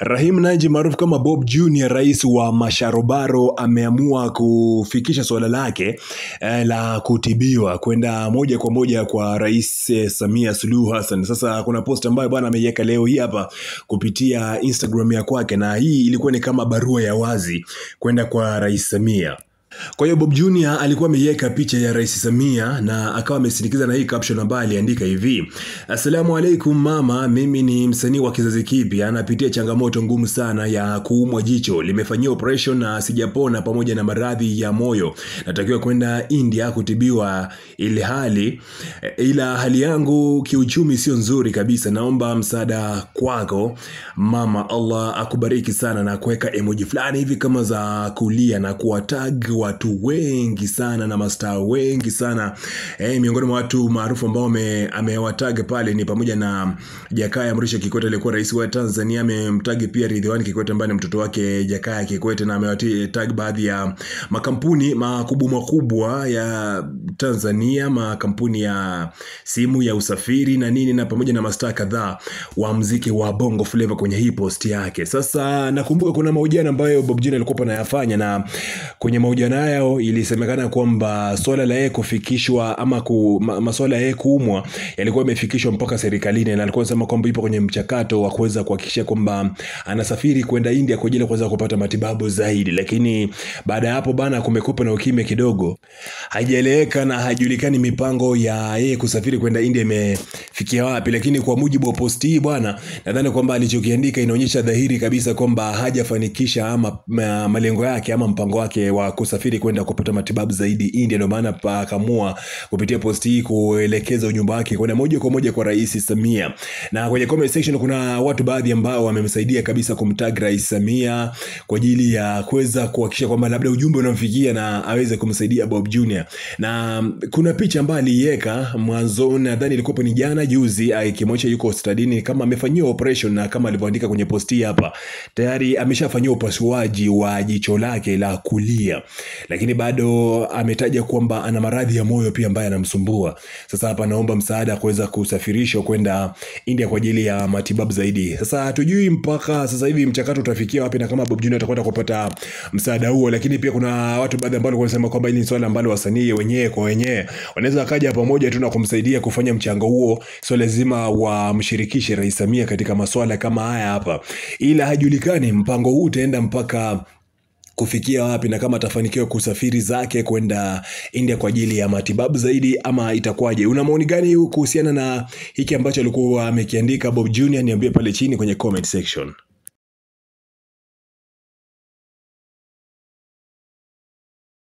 Rahim Naji maarufu kama Bob Junior, rais wa Masharobaro, ameamua kufikisha swala lake la kutibiwa kwenda moja kwa moja kwa Rais Samia Suluhu Hassan. Sasa kuna post ambayo bwana ameiweka leo hii hapa kupitia Instagram ya kwake, na hii ilikuwa ni kama barua ya wazi kwenda kwa Rais Samia. Kwa hiyo Bob Junior alikuwa ameiweka picha ya Rais Samia na akawa amesindikiza na hii caption ambayo aliandika hivi: Assalamu alaikum mama, mimi ni msanii wa kizazi kipya, anapitia changamoto ngumu sana ya kuumwa jicho. Limefanyia operation na sijapona, pamoja na maradhi ya moyo. Natakiwa kwenda India kutibiwa, ila hali yangu kiuchumi sio nzuri kabisa. Naomba msaada kwako mama, Allah akubariki sana, na kuweka emoji fulani hivi kama za kulia na kuwatag watu wengi sana na mastaa wengi sana. Miongoni mwa watu maarufu ambao amewatag pale ni pamoja na Jakaya Mrisho Kikwete, aliyekuwa rais wa Tanzania. Amemtag pia Ridhiwani Kikwete ambaye ni mtoto wake Jakaya Kikwete, na amewatag baadhi ya makampuni makubwa ya Tanzania, makampuni ya simu, ya usafiri na nini, na pamoja na mastaa kadhaa wa muziki wa Bongo Flava kwenye hii post yake. Sasa nakumbuka kuna mahojiano ambayo Bob Junior alikuwa anayafanya, na kwenye mahojiano hayo ilisemekana kwamba swala la yeye kufikishwa ama masuala ya yeye kuumwa yalikuwa yamefikishwa mpaka serikalini, na alikuwa anasema kwamba ipo kwenye mchakato wa kuweza kuhakikisha kwamba anasafiri kwenda India kwa ajili ya kuweza kupata matibabu zaidi. Lakini baada ya hapo bana, kumekupa na ukimya kidogo, haijaeleweka na hajulikani mipango ya yeye kusafiri kwenda India imefikia wapi. Lakini kwa mujibu wa post hii bwana, nadhani kwamba alichokiandika inaonyesha dhahiri kabisa kwamba hajafanikisha ama malengo yake ama mpango wake wa kusafiri kwenda kupata matibabu zaidi India. Ndio maana akaamua kupitia post hii kuelekeza ujumbe wake kwenda moja kwa moja kwa Rais Samia. Na kwenye comment section kuna watu baadhi ambao wamemsaidia kabisa kumtag Rais Samia kwa ajili ya kuweza kuhakikisha kwamba labda ujumbe unamfikia na aweze kumsaidia Bob Junior. Na kuna picha ambayo aliweka mwanzo, nadhani ilikuwa ni jana juzi, akimwonyesha yuko hospitalini kama amefanyiwa operation, na kama alivyoandika kwenye post hii hapa, tayari ameshafanyiwa upasuaji wa jicho lake la kulia, lakini bado ametaja kwamba ana maradhi ya moyo pia ambaye anamsumbua. Sasa hapa naomba msaada kuweza kusafirishwa kwenda India kwa ajili ya matibabu zaidi. Sasa hatujui mpaka sasa hivi mchakato utafikia wapi na kama Bob Junior atakwenda kupata msaada huo. Lakini pia kuna watu baadhi ambao wanasema kwamba hili ni swala ambalo wasanii wenyewe kwa wenyewe wanaweza kaja pamoja tu na kumsaidia kufanya mchango huo, so lazima wamshirikishe Rais Samia katika masuala kama haya hapa, ila hajulikani mpango huu utaenda mpaka kufikia wapi na kama atafanikiwa kusafiri zake kwenda India kwa ajili ya matibabu zaidi ama itakuwaje. Una maoni gani kuhusiana na hiki ambacho alikuwa amekiandika Bob Junior? Niambie pale chini kwenye comment section.